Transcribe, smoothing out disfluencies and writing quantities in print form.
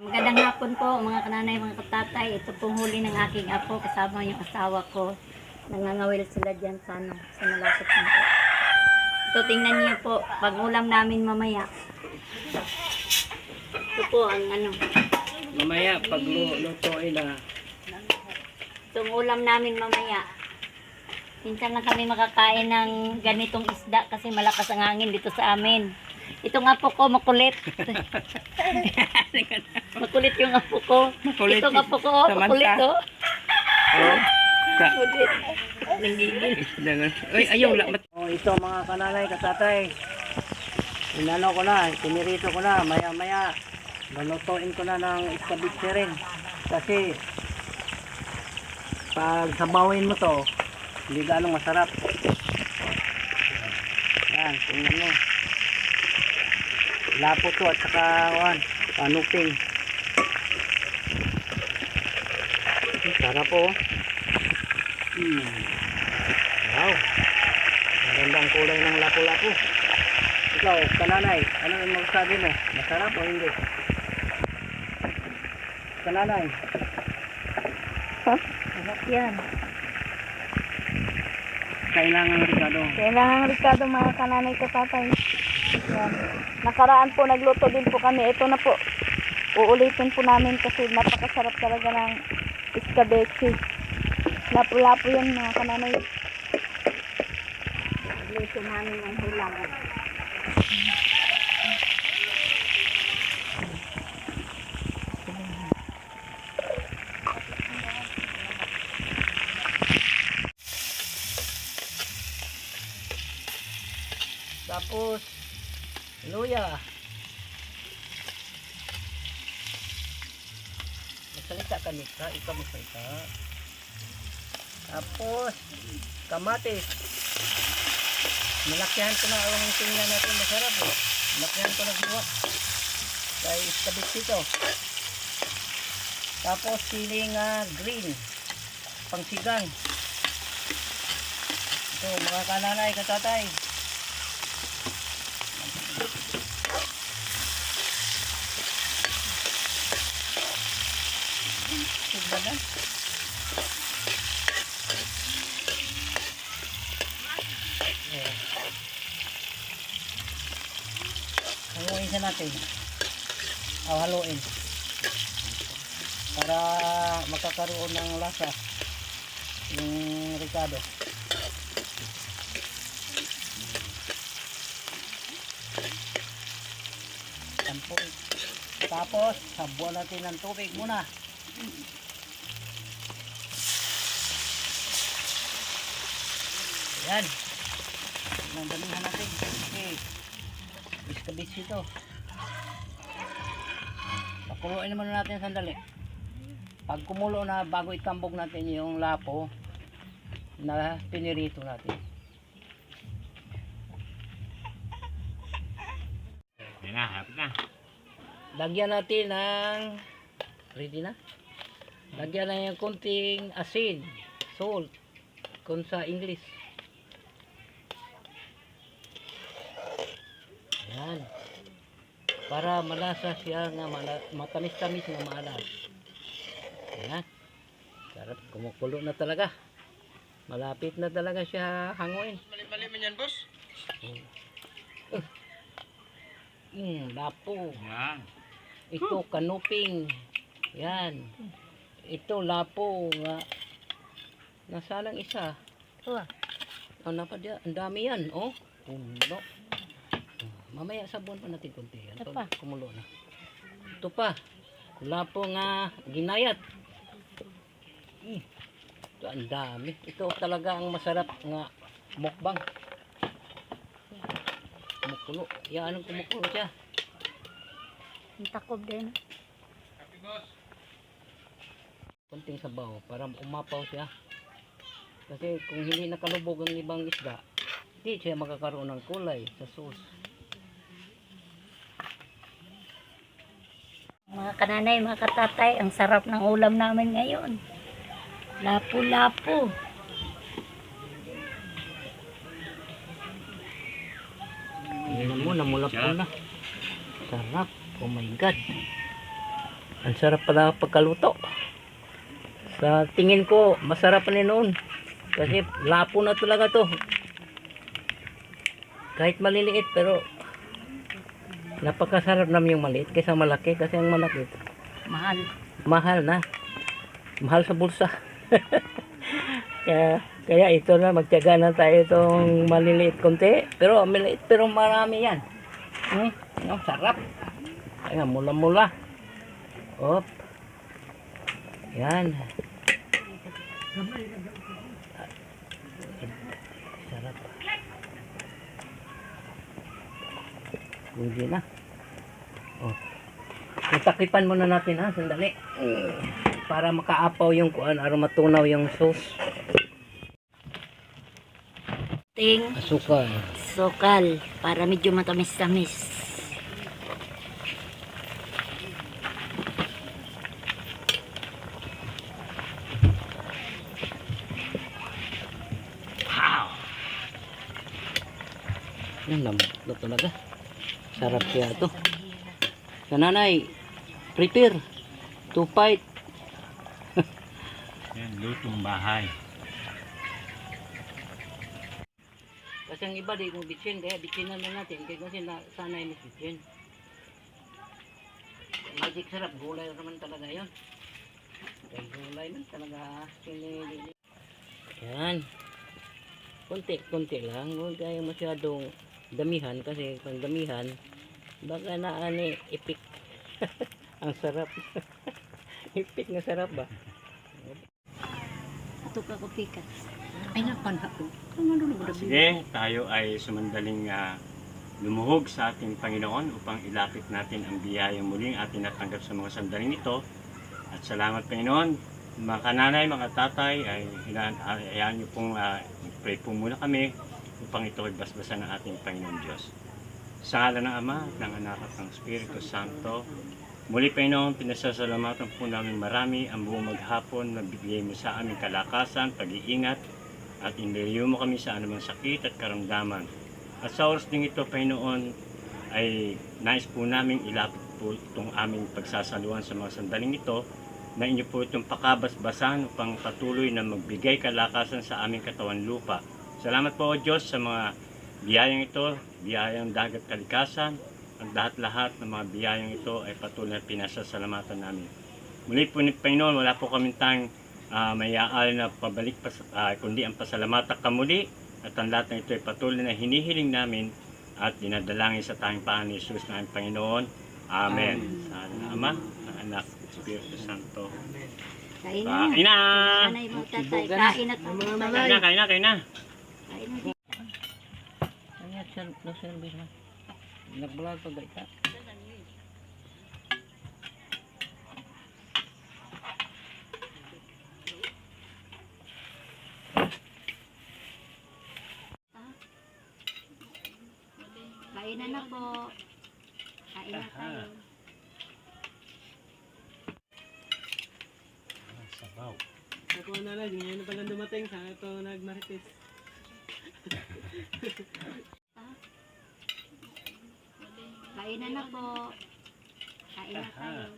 Magandang hapon po mga kananay, mga katatay. Ito pong huli ng aking apo kasama yung asawa ko. Nangangawil sila dyan sa, sa malapit na po. Ito tingnan niyo po, pag ulam namin mamaya. Ito po ang ano. Mamaya pag lutuin na. Itong ulam namin mamaya. Minsan lang kami makakain ng ganitong isda kasi malakas ang hangin dito sa amin. Itong apo ko makulit. Makulit yung apo ko. Makulit. Itong apo ko, makulit oh. Oh. Makulit. Nanggigil. Ay, ayaw lang. Oh, ito mga kananay, katatay. Inano ko na, pinirito ko na, maya-maya. Balutuin ko na ng iskabitsi rin. Kasi pag sabawin mo to, hindi ganong masarap. Yan, tingnan mo. Lapo to at saka panuping. Sarap po. Wow. Magandang kulay ng lapo-lapo. Ikaw, kananay, ano yung magsabi mo? Masarap o hindi? Kananay. Sarap yan. Kailangan Ricardo. Kailangan Ricardo mga kananay katatay. Yan. Nakaraan po nagluto din po kami. Ito na po. Uulitin po namin kasi napakasarap talaga ng iskabeche. Lapo-lapo yan mga kananay. Luto namin ang hulang. Tapos, luya. Magsalita ka nito, ikaw magsalita. Tapos, kamatis. Nilakyahan ko na ang tingnan natin, masarap eh. Nilakyahan ko na buwak. Kaya iskabit dito. Tapos, siling green. Pangsigang. Ito, mga kananay, katatay. Sigbagan. Haluin siya natin. Haluin. Para makakaroon ng lasa yung Ricardo. Tapos, sabuan natin ng tubig muna. Yan. Nandamihan natin. Okay. Biskabits ito. Pakuluin naman natin sandali. Pag kumulo na, bago itambog natin yung lapo na pinirito natin. Yan na, hapit na. Lagyan natin ng ready na. Lagyan na yung konting asin, salt, kung sa English. Yan. Para malasa siya nga matamis-tamis na maalat. Yan. Sarap, kumukulo na talaga. Malapit na talaga siya hanguin. Mali-mali man yan, boss. Lapo. Yan. Ito kanuping. Yan. Ito lapo nga. Nasalang isa. Ano pa diyan? Ang dami yan, oh. Puno. Mamaya sabon pa natin konti. Ito pa. Kumulo na. Ito pa. Lapo nga ginayat. Ito ang dami. Ito talaga ang masarap nga mukbang. Kumukulo. Yan ang kumukulo siya. Ang takob din. Happy, boss. Konting sabaw para umapaw siya. Kasi kung hindi nakalubog ang ibang isda, hindi siya magkakaroon ng kulay sa sauce. Mga kananay, mga katatay, ang sarap ng ulam namin ngayon. Lapu-lapu. Tingnan mo, namulap ko na. Sarap. Oh my God. Ang sarap pala pagkaluto. Sa tingin ko, masarap pa rin noon. Kasi lapo na talaga to. Kahit maliliit, pero napakasarap naman yung maliit kaysa malaki. Kasi ang malaki, Mahal. mahal na. Mahal sa bulsa. Kaya ito na, magtiyaga na tayo itong maliliit konti. Pero maliit, pero marami yan. Ang sarap. Kaya mula-mula. Op. Yan. Sarap. Hindi na. Oh. Itakipan muna natin ha, sandali. Para makaapaw yung kuan, para matunaw yung sauce. Ting Asukal. sokal para medyo matamis-tamis. Yan lang, ito talaga. Sarap kaya ito. Sa nanay, prepare to fight. Yan, lutong bahay. Kasi ang iba di kung bitsin, kaya bitsinan na natin. Kaya kasi sanay mas bitsin. Magic sarap, gulay naman talaga yun. Kaya gulay man talaga. Yan. Kunti lang. Huwag kayong masyadong damihan kasi pag damihan baka naani ipik. Ang sarap. Ipik na sarap ba? Ato ka ko pikas. Ay napanha. Sige, tayo ay sumandaling lumuhog sa ating Panginoon upang ilapit natin ang biyayang muling atin natanggap sa mga sandaling ito. At salamat Panginoon, mga kananay, mga tatay, ay hayaan niyo pong pray po muna kami upang ito ay basbasan ng ating Panginoon Diyos. Sa ngalan ng Ama, ng Anak at ng Espiritu Santo, muli Panginoon, pinasasalamatan po namin marami ang buong maghapon na bigay mo sa aming kalakasan, pag-iingat, at iniliyo mo kami sa anumang sakit at karamdaman. At sa oras ding ito, Panginoon, ay nais po namin ilapit po itong aming pagsasaluhan sa mga sandaling ito na inyo po itong pakabasbasan upang patuloy na magbigay kalakasan sa aming katawan lupa. Salamat po o Diyos sa mga biyayang ito, biyayang dagat kalikasan, ang lahat-lahat ng mga biyayang ito ay patuloy na pinasasalamatan namin. Muli po ni Panginoon, wala po kami tayong may aal na pabalik kundi ang pasalamatan kamuli at ang lahat ng ito ay patuloy na hinihiling namin at dinadalangin sa tayong Panginoon Jesus na ang Panginoon. Amen. Sa Ama, ng Anak, at Espiritu Santo. Kain na. Kain na! Nanay mo tatay, kain at Kain na, kain na, kain na! Kain na. Ayan, service na. Nag-vlog pa ba ita? Kain na po. Kain na tayo. Sabaw. Ako na lang, ngayon na pala dumating sa ito nagmarites. Kain na po. Kain na tayo.